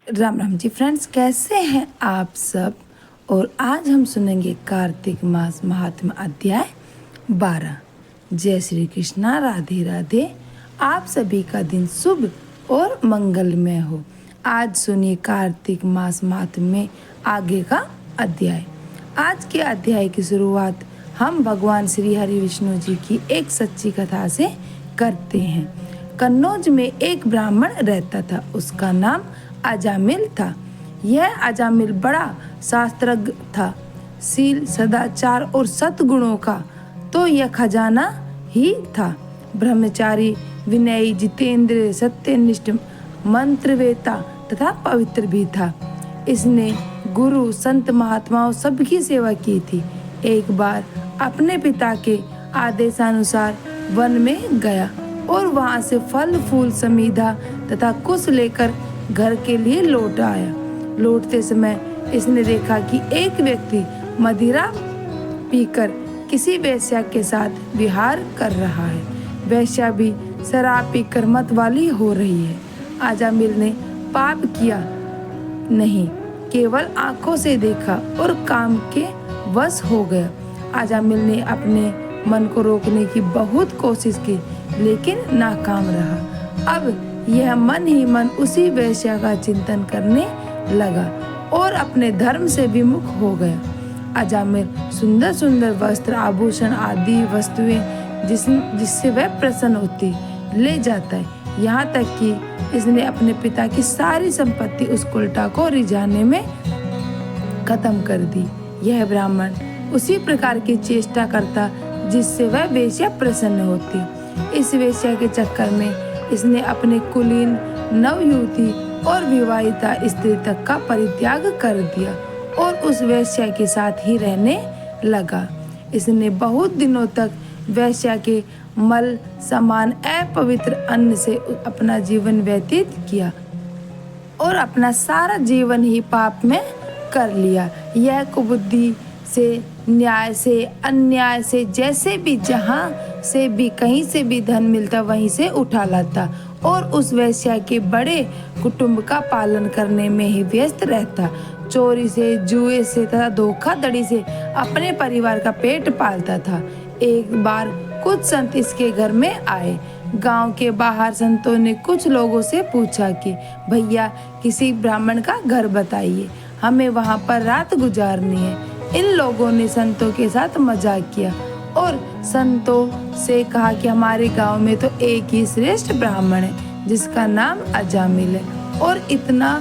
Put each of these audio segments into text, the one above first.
Ram Ram ji friends, कैसे हैं आप सब। और आज हम सुनेंगे कार्तिक मास महात्म्य अध्याय 12। जय श्री कृष्णा, राधे राधे। आप सभी का दिन शुभ और मंगलमय हो। आज सुनिए कार्तिक मास महात्म्य में आगे का अध्याय। आज के अध्याय की शुरुआत हम भगवान श्री हरि विष्णु जी की एक सच्ची कथा से करते हैं। कन्नौज में एक ब्राह्मण रहता था, उसका नाम अजामिल था। यह अजामिल बड़ा शास्त्रज्ञ था। शील, सदाचार और सद्गुणों का तो यह खजाना ही था। ब्रह्मचारी, विनयी, जितेंद्र, सत्यनिष्ठ, मंत्रवेता तथा पवित्र भी था। इसने गुरु, संत, महात्माओं सबकी सेवा की थी। एक बार अपने पिता के आदेशानुसार वन में गया और वहां से फल फूल, समीधा तथा कुश लेकर घर के लिए लौट आया। लौटते समय इसने देखा कि एक व्यक्ति मदिरा पीकर किसी वेश्या के साथ विहार कर रहा है। वेश्या भी शराब पीकर मत वाली हो रही है। अजामिल ने पाप किया नहीं, केवल आंखों से देखा और काम के वश हो गया। अजामिल ने अपने मन को रोकने की बहुत कोशिश की, लेकिन नाकाम रहा। अब यह मन ही मन उसी वेश्या का चिंतन करने लगा और अपने धर्म से विमुख हो गया। अजामिल सुंदर सुंदर वस्त्र, आभूषण आदि वस्तुएं जिससे वह प्रसन्न होती ले जाता है। यहाँ तक कि इसने अपने पिता की सारी संपत्ति उस उल्टा को रिझाने में खत्म कर दी। यह ब्राह्मण उसी प्रकार की चेष्टा करता जिससे वह वेश्या प्रसन्न होती। इस वेश्या के चक्कर में इसने अपने कुलीन, नवयुवती और विवाहिता स्त्री तक का परित्याग कर दिया और उस वेश्या के साथ ही रहने लगा। इसने बहुत दिनों तक वेश्या के मल समान अपवित्र अन्न से अपना जीवन व्यतीत किया और अपना सारा जीवन ही पाप में कर लिया। यह कुबुद्धि से, न्याय से, अन्याय से, जैसे भी जहाँ से भी कहीं से भी धन मिलता वहीं से उठा लाता और उस वेश्या के बड़े कुटुंब का पालन करने में ही व्यस्त रहता। चोरी से, जुए से तथा धोखाधड़ी से अपने परिवार का पेट पालता था। एक बार कुछ संत इसके घर में आए। गांव के बाहर संतों ने कुछ लोगों से पूछा कि भैया किसी ब्राह्मण का घर बताइए, हमें वहां पर रात गुजारनी है। इन लोगों ने संतों के साथ मजाक किया और संतों से कहा कि हमारे गांव में तो एक ही श्रेष्ठ ब्राह्मण है जिसका नाम अजामिल है और इतना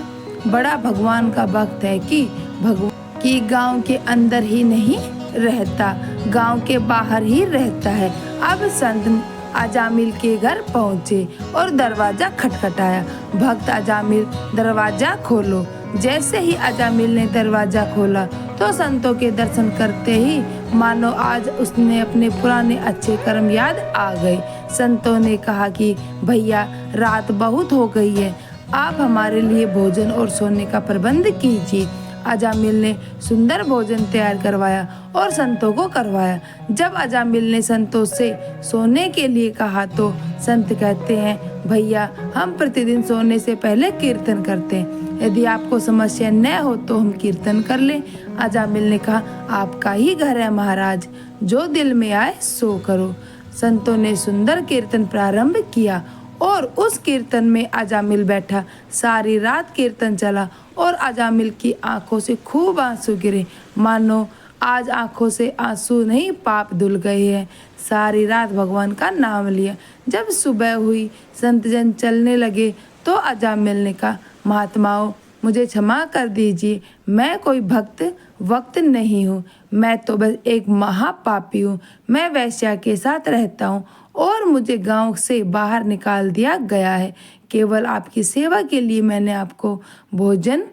बड़ा भगवान का भक्त है कि भगवान की गांव के अंदर ही नहीं रहता, गांव के बाहर ही रहता है। अब संत अजामिल के घर पहुंचे और दरवाजा खटखटाया। भक्त अजामिल, दरवाजा खोलो। जैसे ही अजामिल ने दरवाजा खोला तो संतों के दर्शन करते ही मानो आज उसने अपने पुराने अच्छे कर्म याद आ गए। संतों ने कहा कि भैया रात बहुत हो गई है, आप हमारे लिए भोजन और सोने का प्रबंध कीजिए। अजामिल ने सुंदर भोजन तैयार करवाया और संतों को करवाया। जब अजामिल ने संतों से सोने के लिए कहा तो संत कहते हैं, भैया हम प्रतिदिन सोने से पहले कीर्तन करते हैं, यदि आपको समस्या न हो तो हम कीर्तन कर लें। अजामिल ने कहा, आपका ही घर है महाराज, जो दिल में आए सो करो। संतों ने सुंदर कीर्तन प्रारंभ किया और उस कीर्तन में अजामिल बैठा। सारी रात कीर्तन चला और अजामिल की आंखों से खूब आंसू गिरे, मानो आज आंखों से आंसू नहीं पाप धुल गए हैं। सारी रात भगवान का नाम लिया। जब सुबह हुई, संत जन चलने लगे तो अजामिल ने कहा, महात्माओं मुझे क्षमा कर दीजिए, मैं कोई भक्त वक्त नहीं हूँ, मैं तो बस एक महापापी हूँ। मैं वेश्या के साथ रहता हूँ और मुझे गांव से बाहर निकाल दिया गया है। केवल आपकी सेवा के लिए मैंने आपको भोजन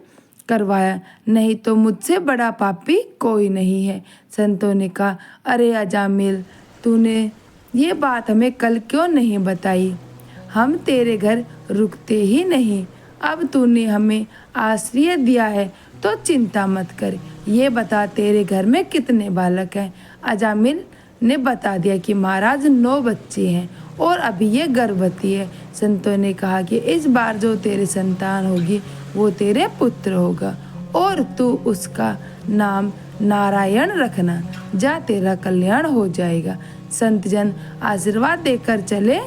करवाया, नहीं तो मुझसे बड़ा पापी कोई नहीं है। संतों ने कहा, अरे अजामिल, तूने ये बात हमें कल क्यों नहीं बताई? हम तेरे घर रुकते ही नहीं। अब तूने हमें आश्रय दिया है तो चिंता मत कर। ये बता तेरे घर में कितने बालक हैं? अजामिल ने बता दिया कि महाराज 9 बच्चे हैं और अभी ये गर्भवती है। संतों ने कहा कि इस बार जो तेरी संतान होगी वो तेरे पुत्र होगा और तू उसका नाम नारायण रखना। जा, तेरा कल्याण हो जाएगा। संत जन आशीर्वाद देकर चले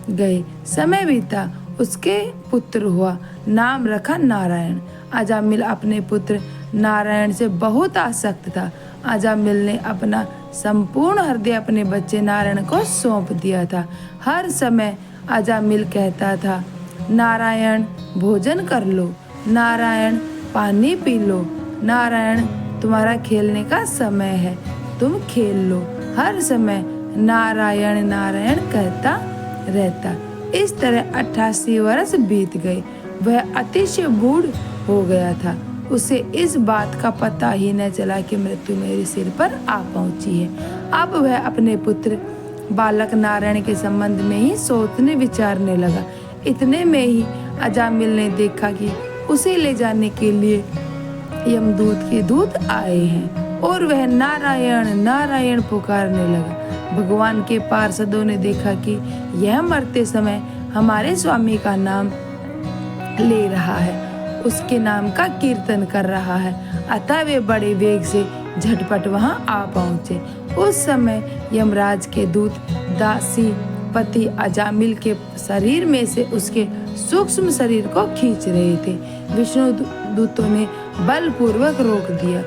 गए। समय बीता, उसके पुत्र हुआ, नाम रखा नारायण। अजामिल अपने पुत्र नारायण से बहुत आसक्त था। अजामिल ने अपना संपूर्ण हृदय अपने बच्चे नारायण को सौंप दिया था। हर समय अजामिल कहता था, नारायण भोजन कर लो, नारायण पानी पी लो, नारायण तुम्हारा खेलने का समय है, तुम खेल लो। हर समय नारायण नारायण कहता रहता। इस तरह 88 वर्ष बीत गए। वह अतिशय बूढ़ हो गया था। उसे इस बात का पता ही न चला कि मृत्यु मेरे सिर पर आ पहुंची है। अब वह अपने पुत्र बालक नारायण के संबंध में ही सोचने विचारने लगा। इतने में ही अजामिल ने देखा कि उसे ले जाने के लिए यमदूत के दूत आए हैं और वह नारायण नारायण पुकारने लगा। भगवान के पार्षदों ने देखा कि यह मरते समय हमारे स्वामी का नाम ले रहा है, उसके नाम का कीर्तन कर रहा है, अतः वे बड़े वेग से झटपट वहां आ पहुंचे। उस समय यमराज के दूत दासी पति अजामिल के शरीर में से उसके सूक्ष्म शरीर को खींच रहे थे। विष्णु दूतों ने बलपूर्वक रोक दिया।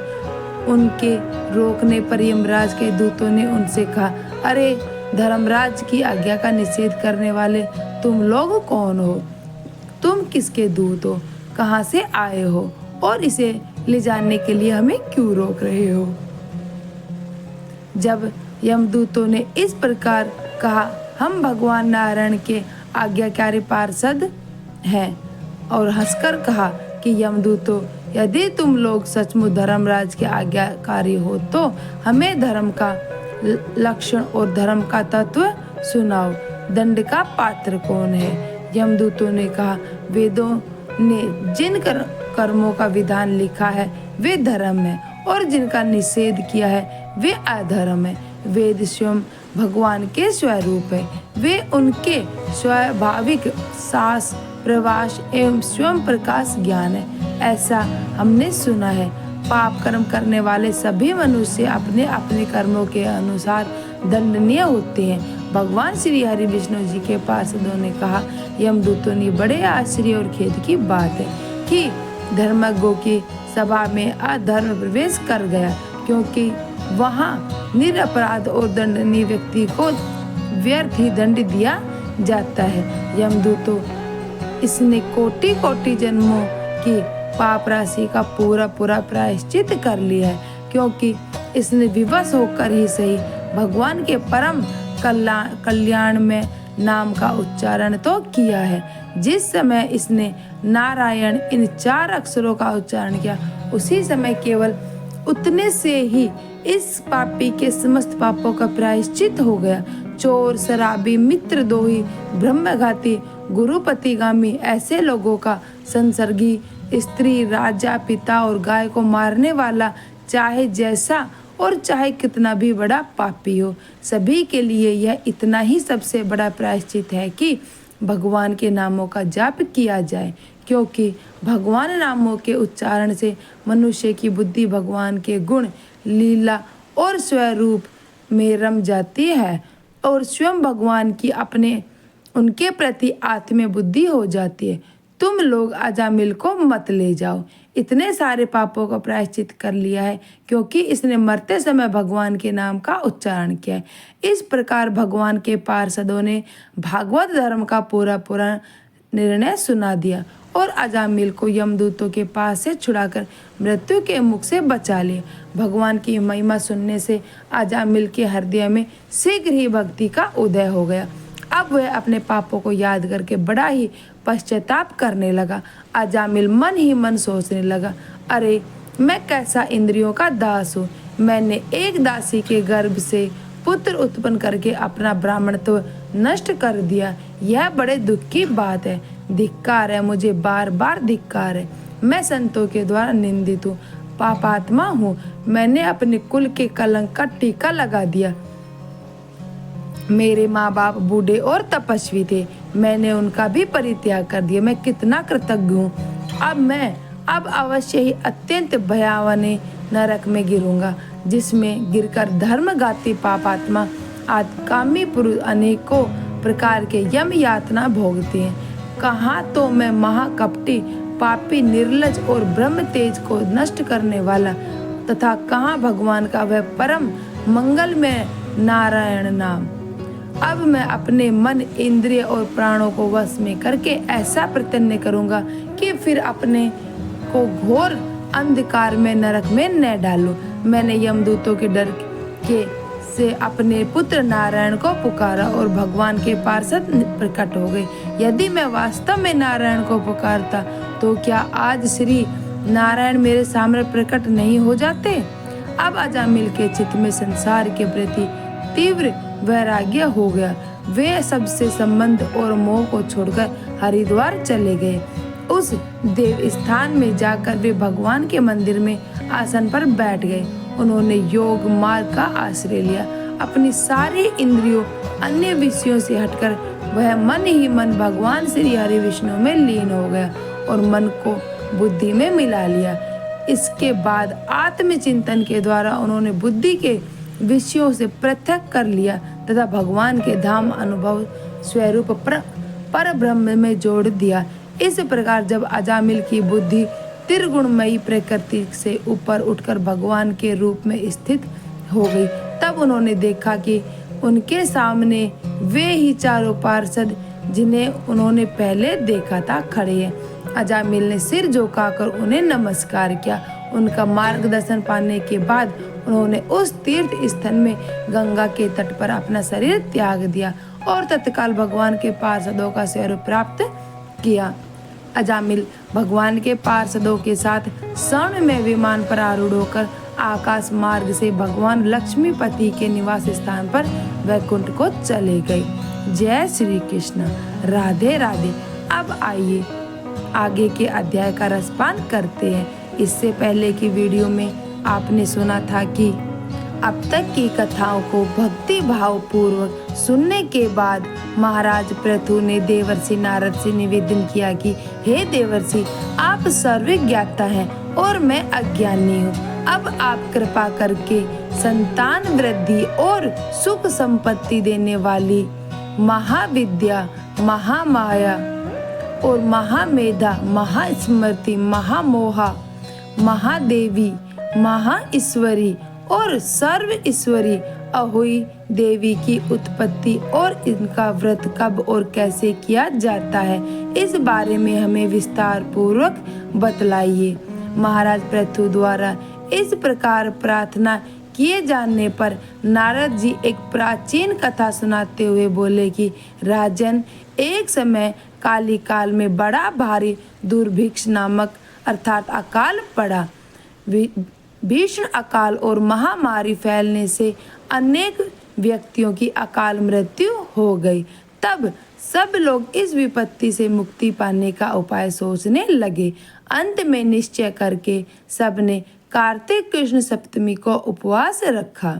उनके रोकने पर यमराज के दूतों ने उनसे कहा, अरे धर्मराज की आज्ञा का निषेध करने वाले तुम लोग कौन हो? तुम किसके दूत हो? कहाँ से आए हो और इसे ले जाने के लिए हमें क्यों रोक रहे हो? जब यमदूतों ने इस प्रकार कहा, हम भगवान नारायण के आज्ञाकारी पार्षद हैं, और हंसकर कहा कि यमदूतों, यदि तुम लोग सचमुच धर्मराज के आज्ञाकारी हो तो हमें धर्म का लक्षण और धर्म का तत्व सुनाओ। दंड का पात्र कौन है? यमदूतों ने कहा, वेदों ने जिन कर्मों का विधान लिखा है वे धर्म है और जिनका निषेध किया है वे अधर्म है। वेद स्वयं भगवान के स्वरूप है। वे उनके स्वाभाविक सास प्रवास एवं स्वयं प्रकाश ज्ञान है, ऐसा हमने सुना है। पाप कर्म करने वाले सभी मनुष्य अपने अपने कर्मों के अनुसार दंडनीय होते हैं। भगवान श्री हरि विष्णु जी के पार्षदों ने कहा, यमदूतों ने बड़े आश्चर्य और खेद की बात है कि धर्मज्ञों की सभा में अधर्म प्रवेश कर गया, क्योंकि वहाँ निरपराध और दंडनीय व्यक्ति को व्यर्थ ही दंड दिया जाता है। यमदूतों, इसने कोटि कोटि जन्मों की पाप राशि का पूरा प्रायश्चित कर लिया है, क्योंकि इसने विवश होकर ही सही भगवान के परम कल्याण में नाम का उच्चारण तो किया है। जिस समय इसने नारायण इन 4 अक्षरों का उच्चारण किया, उसी समय केवल उतने से ही इस पापी के समस्त पापों का प्रायश्चित हो गया। चोर, शराबी, मित्रद्रोही, ब्रह्मघाती, गुरुपतिगामी ऐसे लोगों का, संसर्गी, स्त्री, राजा, पिता और गाय को मारने वाला, चाहे जैसा और चाहे कितना भी बड़ा पापी हो, सभी के लिए यह इतना ही सबसे बड़ा प्रायश्चित है कि भगवान के नामों का जाप किया जाए, क्योंकि भगवान नामों के उच्चारण से मनुष्य की बुद्धि भगवान के गुण, लीला और स्वरूप में रम जाती है और स्वयं भगवान की अपने उनके प्रति आत्म बुद्धि हो जाती है। तुम लोग अजामिल को मत ले जाओ, इतने सारे पापों का प्रायश्चित कर लिया है क्योंकि इसने मरते समय भगवान के नाम का उच्चारण किया है। इस प्रकार भगवान के पार्षदों ने भागवत धर्म का पूरा निर्णय सुना दिया और अजामिल को यमदूतों के पास से छुड़ाकर मृत्यु के मुख से बचा लिया। भगवान की महिमा सुनने से अजामिल के हृदय में शीघ्र ही भक्ति का उदय हो गया। अब वह अपने पापों को याद करके बड़ा ही पश्चाताप करने लगा। अजामिल मन ही मन सोचने लगा, अरे मैं कैसा इंद्रियों का दास हूँ। मैंने एक दासी के गर्भ से पुत्र उत्पन्न करके अपना ब्राह्मणत्व नष्ट कर दिया। यह बड़े दुख की बात है। धिक्कार है, मुझे बार बार धिक्कार है। मैं संतों के द्वारा निंदित हूँ, पापात्मा हूँ। मैंने अपने कुल के कलंक का टीका लगा दिया। मेरे माँ बाप बूढ़े और तपस्वी थे, मैंने उनका भी परित्याग कर दिया। मैं कितना कृतज्ञ हूँ। अब अवश्य ही अत्यंत भयावह नरक में गिरूंगा, जिसमें गिरकर धर्मघाती पापात्मा आदि कामी पुरुष अनेकों प्रकार के यम यातना भोगते हैं। कहाँ तो मैं महाकपटी पापी निर्लज और ब्रह्म तेज को नष्ट करने वाला, तथा कहाँ भगवान का वह परम मंगलमय नारायण नाम। अब मैं अपने मन, इंद्रिय और प्राणों को वश में करके ऐसा प्रतिज्ञा करूंगा कि फिर अपने को घोर अंधकार में नरक में न डालूं। मैंने यमदूतों के डर के से अपने पुत्र नारायण को पुकारा और भगवान के पार्षद प्रकट हो गए। यदि मैं वास्तव में नारायण को पुकारता तो क्या आज श्री नारायण मेरे सामने प्रकट नहीं हो जाते। अब अजामिल के चित्त में संसार के प्रति तीव्र वैराग्य हो गया। वे सबसे संबंध और मोह को छोड़कर हरिद्वार चले गए। उस देव स्थान में जाकर वे भगवान के मंदिर में आसन पर बैठ गए। उन्होंने योग मार्ग का आश्रय लिया। अपनी सारी इंद्रियों अन्य विषयों से हटकर वह मन ही मन भगवान श्री हरि विष्णु में लीन हो गया और मन को बुद्धि में मिला लिया। इसके बाद आत्मचिंतन के द्वारा उन्होंने बुद्धि के विषयों से पृथक कर लिया तथा भगवान के धाम अनुभव स्वरूप पर ब्रह्म में जोड़ दिया। इस प्रकार जब अजामिल की बुद्धि त्रिगुणमयी प्रकृति से ऊपर उठकर भगवान के रूप में स्थित हो गई, तब उन्होंने देखा कि उनके सामने वे ही चारों पार्षद जिन्हें उन्होंने पहले देखा था खड़े हैं। अजामिल ने सिर झुकाकर उन्हें नमस्कार किया। उनका मार्गदर्शन पाने के बाद उन्होंने उस तीर्थ स्थल में गंगा के तट पर अपना शरीर त्याग दिया और तत्काल भगवान के पार्षदों का स्वरूप प्राप्त किया। अजामिल भगवान के पार्षदों के साथ स्वर्ण में विमान पर आरूढ़ होकर आकाश मार्ग से भगवान लक्ष्मीपति के निवास स्थान पर वैकुंठ को चले गए। जय श्री कृष्ण। राधे राधे। अब आइए आगे के अध्याय का रसपान करते हैं। इससे पहले की वीडियो में आपने सुना था कि अब तक की कथाओं को भक्ति भाव पूर्वक सुनने के बाद महाराज पृथु ने देवर्षि नारद से निवेदन किया कि हे देवर्षि, आप सर्वज्ञाता हैं और मैं अज्ञानी हूँ। अब आप कृपा करके संतान वृद्धि और सुख संपत्ति देने वाली महाविद्या, महामाया और महामेधा, महास्मृति, महामोहा, महादेवी, महाईश्वरी और सर्व ईश्वरी अहोई देवी की उत्पत्ति और इनका व्रत कब और कैसे किया जाता है, इस बारे में हमें विस्तार पूर्वक बतलाइए। महाराज पृथु द्वारा इस प्रकार प्रार्थना किए जाने पर नारद जी एक प्राचीन कथा सुनाते हुए बोले कि राजन, एक समय काली काल में बड़ा भारी दुर्भिक्ष नामक अर्थात अकाल पड़ा। भीषण अकाल और महामारी फैलने से अनेक व्यक्तियों की अकाल मृत्यु हो गई। तब सब लोग इस विपत्ति से मुक्ति पाने का उपाय सोचने लगे। अंत में निश्चय करके सबने कार्तिक कृष्ण सप्तमी को उपवास रखा।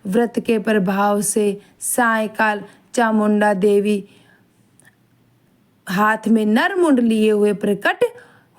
व्रत के प्रभाव से सायंकाल चामुंडा देवी हाथ में नरमुंड लिए हुए प्रकट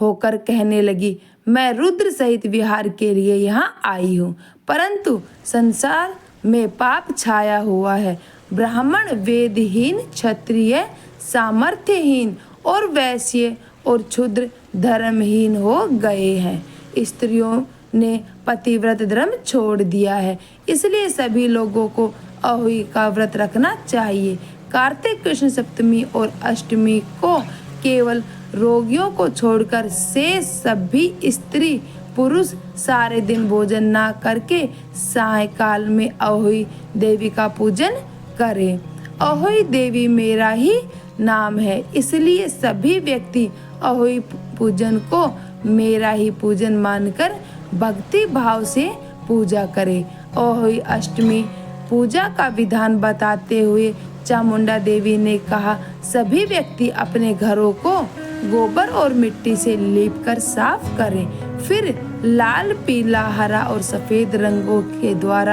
होकर कहने लगी, मैं रुद्र सहित विहार के लिए यहाँ आई हूँ, परंतु संसार में पाप छाया हुआ है। ब्राह्मण वेदहीन, क्षत्रिय सामर्थ्यहीन और वैश्य और क्षुद्र धर्महीन हो गए हैं। स्त्रियों ने पतिव्रत धर्म छोड़ दिया है, इसलिए सभी लोगों को अहोई का व्रत रखना चाहिए। कार्तिक कृष्ण सप्तमी और अष्टमी को केवल रोगियों को छोड़कर शेष सभी स्त्री पुरुष सारे दिन भोजन ना करके सायंकाल में अहोई देवी का पूजन करें। अहोई देवी मेरा ही नाम है, इसलिए सभी व्यक्ति अहोई पूजन को मेरा ही पूजन मानकर भक्ति भाव से पूजा करें। अहोई अष्टमी पूजा का विधान बताते हुए चामुंडा देवी ने कहा, सभी व्यक्ति अपने घरों को गोबर और मिट्टी से लीपकर साफ करें, फिर लाल, पीला, हरा और सफेद रंगों के द्वार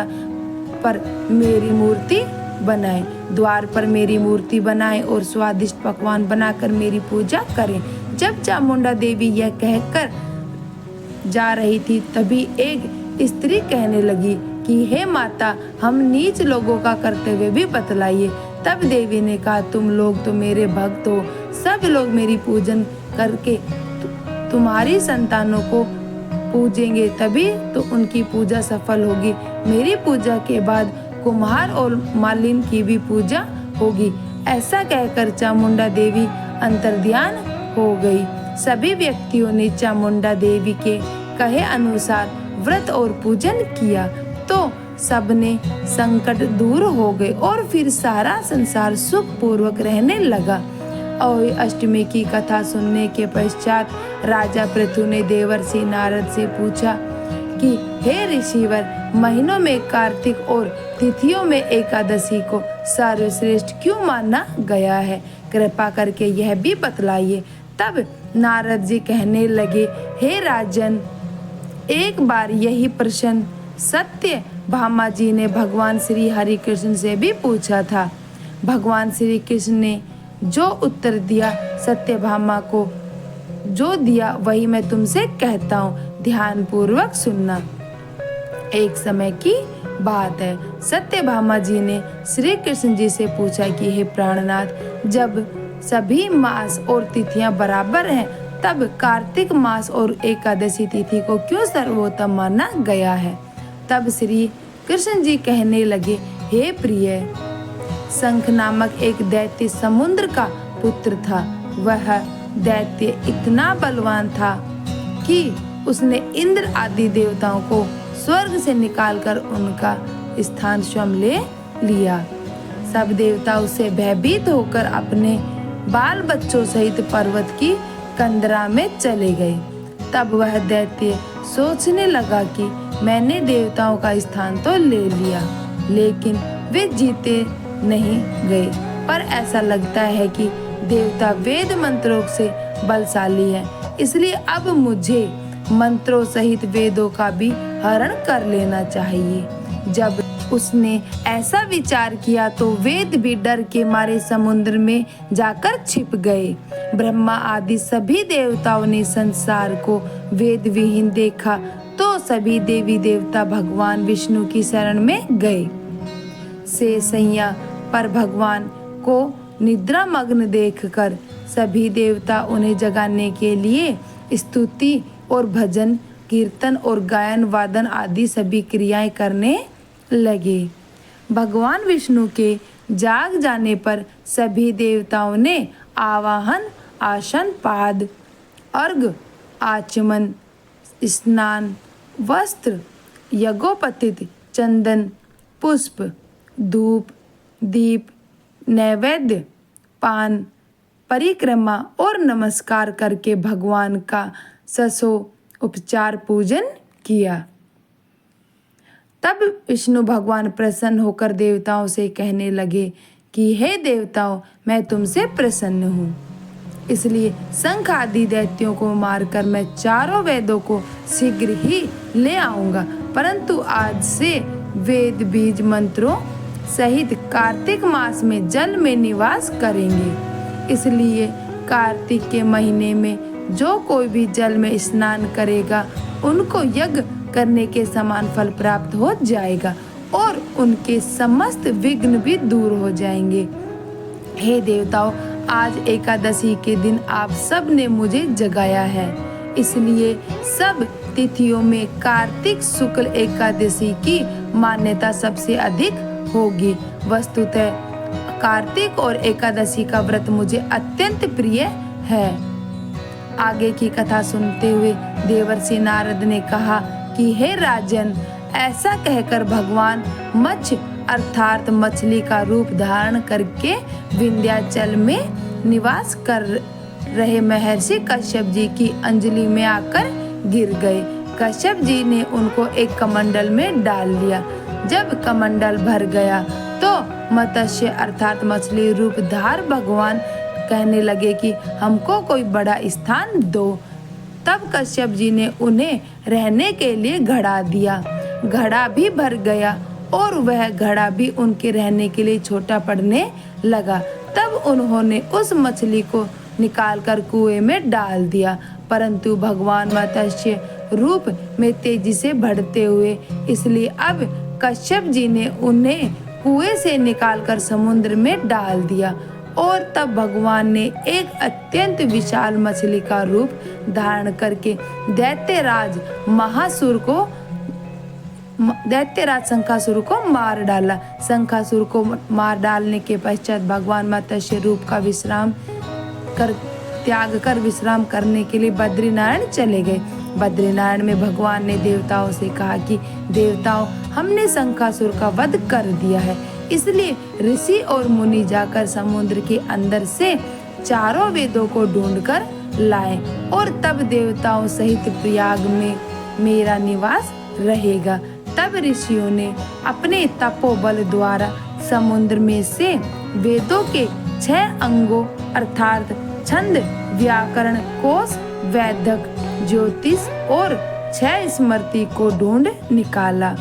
पर मेरी मूर्ति बनाएं। द्वार पर मेरी मूर्ति बनाएं और स्वादिष्ट पकवान बनाकर मेरी पूजा करें। जब चामुंडा देवी यह कहकर जा रही थी तभी एक स्त्री कहने लगी कि हे माता, हम नीच लोगों का कर्तव्य भी बतलाइए। तब देवी ने कहा, तुम लोग तो मेरे भक्त हो, सब लोग मेरी पूजन करके तुम्हारी संतानों को पूजेंगे, तभी तो उनकी पूजा सफल होगी। मेरी पूजा के बाद कुम्हार और मालिन की भी पूजा होगी। ऐसा कहकर चामुंडा देवी अंतर्ध्यान हो गई। सभी व्यक्तियों ने चामुंडा देवी के कहे अनुसार व्रत और पूजन किया तो सबने संकट दूर हो गए और फिर सारा संसार सुख पूर्वक रहने लगा। और अष्टमी की कथा सुनने के पश्चात राजा पृथु ने देवर्षि नारद से पूछा कि हे ऋषिवर, महीनों में कार्तिक और तिथियों में एकादशी को सर्वश्रेष्ठ क्यों माना गया है? कृपा करके यह भी बतलाइए। तब नारद जी कहने लगे, हे राजन, एक बार यही प्रश्न सत्य भामा जी ने भगवान श्री हरि कृष्ण से भी पूछा था। भगवान श्री कृष्ण ने जो उत्तर दिया, सत्यभामा को जो दिया वही मैं तुमसे कहता हूँ, ध्यान पूर्वक सुनना। एक समय की बात है, सत्यभामा जी ने श्री कृष्ण जी से पूछा कि हे प्राणनाथ, जब सभी मास और तिथियां बराबर हैं, तब कार्तिक मास और एकादशी तिथि को क्यों सर्वोत्तम माना गया है? तब श्री कृष्ण जी कहने लगे, हे प्रिय, शंख नामक एक दैत्य समुद्र का पुत्र था। वह दैत्य इतना बलवान था कि उसने इंद्र आदि देवताओं को स्वर्ग से निकालकर उनका स्थान स्वयं ले लिया। सब देवता उससे भयभीत होकर अपने बाल बच्चों सहित पर्वत की कंदरा में चले गए। तब वह दैत्य सोचने लगा कि मैंने देवताओं का स्थान तो ले लिया, लेकिन वे जीते नहीं गए। पर ऐसा लगता है कि देवता वेद मंत्रों से बलशाली है, इसलिए अब मुझे मंत्रों सहित वेदों का भी हरण कर लेना चाहिए। जब उसने ऐसा विचार किया तो वेद भी डर के मारे समुद्र में जाकर छिप गए। ब्रह्मा आदि सभी देवताओं ने संसार को वेद विहीन देखा तो सभी देवी देवता भगवान विष्णु की शरण में गए। सैया पर भगवान को निद्रा मग्न देखकर सभी देवता उन्हें जगाने के लिए स्तुति और भजन, कीर्तन और गायन वादन आदि सभी क्रियाएं करने लगे। भगवान विष्णु के जाग जाने पर सभी देवताओं ने आवाहन, आसन, पाद, अर्घ, आचमन, स्नान, वस्त्र, यज्ञोपवीत, चंदन, पुष्प, धूप, दीप, नैवेद्य, पान, परिक्रमा और नमस्कार करके भगवान का ससो उपचार पूजन किया। तब विष्णु भगवान प्रसन्न होकर देवताओं से कहने लगे कि हे देवताओं, मैं तुमसे प्रसन्न हूँ, इसलिए शंख आदि दैत्यों को मारकर मैं चारों वेदों को शीघ्र ही ले आऊंगा। परंतु आज से वेद बीज मंत्रों सहित कार्तिक मास में जल में निवास करेंगे। इसलिए कार्तिक के महीने में जो कोई भी जल में स्नान करेगा उनको यज्ञ करने के समान फल प्राप्त हो जाएगा और उनके समस्त विघ्न भी दूर हो जाएंगे। हे देवताओं, आज एकादशी के दिन आप सब ने मुझे जगाया है, इसलिए सब तिथियों में कार्तिक शुक्ल एकादशी की मान्यता सबसे अधिक होगी। वस्तुतः कार्तिक और एकादशी का व्रत मुझे अत्यंत प्रिय है। आगे की कथा सुनते हुए देवर्षि नारद ने कहा कि हे राजन, ऐसा कहकर भगवान मत्स्य अर्थात मछली का रूप धारण करके विंध्याचल में निवास कर रहे महर्षि कश्यप जी की अंजलि में आकर गिर गए। कश्यप जी ने उनको एक कमंडल में डाल लिया। जब कमंडल भर गया तो मत्स्य अर्थात मछली रूपधार भगवान कहने लगे कि हमको कोई बड़ा स्थान दो। तब कश्यप जी ने उन्हें रहने के लिए घड़ा दिया। घड़ा भी भर गया और वह घड़ा भी उनके रहने के लिए छोटा पड़ने लगा। तब उन्होंने उस मछली को निकालकर कुएं में डाल दिया, परंतु भगवान मत्स्य रूप में तेजी से बढ़ते हुए, इसलिए अब कश्यप जी ने उन्हें कुएं से निकालकर समुद्र में डाल दिया। और तब भगवान ने एक अत्यंत विशाल मछली का रूप धारण करके दैत्यराज शंखासुर को मार डाला। शंखासुर को मार डालने के पश्चात भगवान मत्स्य रूप का त्याग कर विश्राम करने के लिए बद्रीनारायण चले गए। बद्रीनारायण में भगवान ने देवताओं से कहा कि देवताओं, हमने शंखासुर का वध कर दिया है, इसलिए ऋषि और मुनि जाकर समुद्र के अंदर से चारों वेदों को ढूंढकर लाएं और तब देवताओं सहित प्रयाग में मेरा निवास रहेगा। तब ऋषियों ने अपने तपोबल द्वारा समुद्र में से वेदों के 6 अंगों अर्थात छंद, व्याकरण, कोश, वैदक, ज्योतिष और 6 स्मृति को ढूंढ निकाला।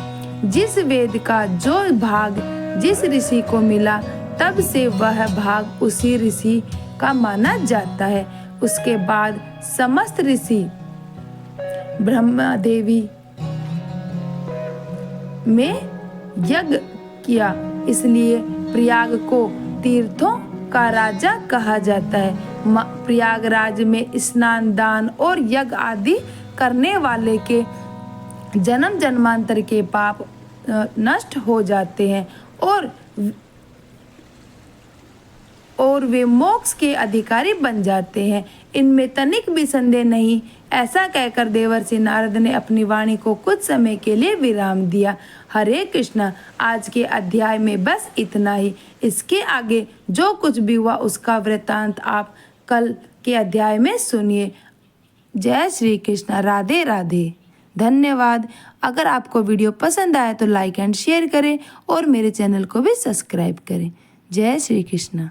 जिस वेद का जो भाग जिस ऋषि को मिला, तब से वह भाग उसी ऋषि का माना जाता है। उसके बाद समस्त ऋषि ब्रह्मा देवी में यज्ञ किया, इसलिए प्रयाग को तीर्थों का राजा कहा जाता है। प्रयागराज में स्नान, दान और यज्ञ आदि करने वाले के जन्म जन्मांतर के पाप नष्ट हो जाते हैं और वे मोक्ष के अधिकारी बन जाते हैं। इनमें तनिक भी संदेह नहीं। ऐसा कहकर देवर्षि नारद ने अपनी वाणी को कुछ समय के लिए विराम दिया। हरे कृष्णा। आज के अध्याय में बस इतना ही। इसके आगे जो कुछ भी हुआ उसका वृतांत आप कल के अध्याय में सुनिए। जय श्री कृष्णा। राधे राधे। धन्यवाद। अगर आपको वीडियो पसंद आया तो लाइक एंड शेयर करें और मेरे चैनल को भी सब्सक्राइब करें। जय श्री कृष्णा।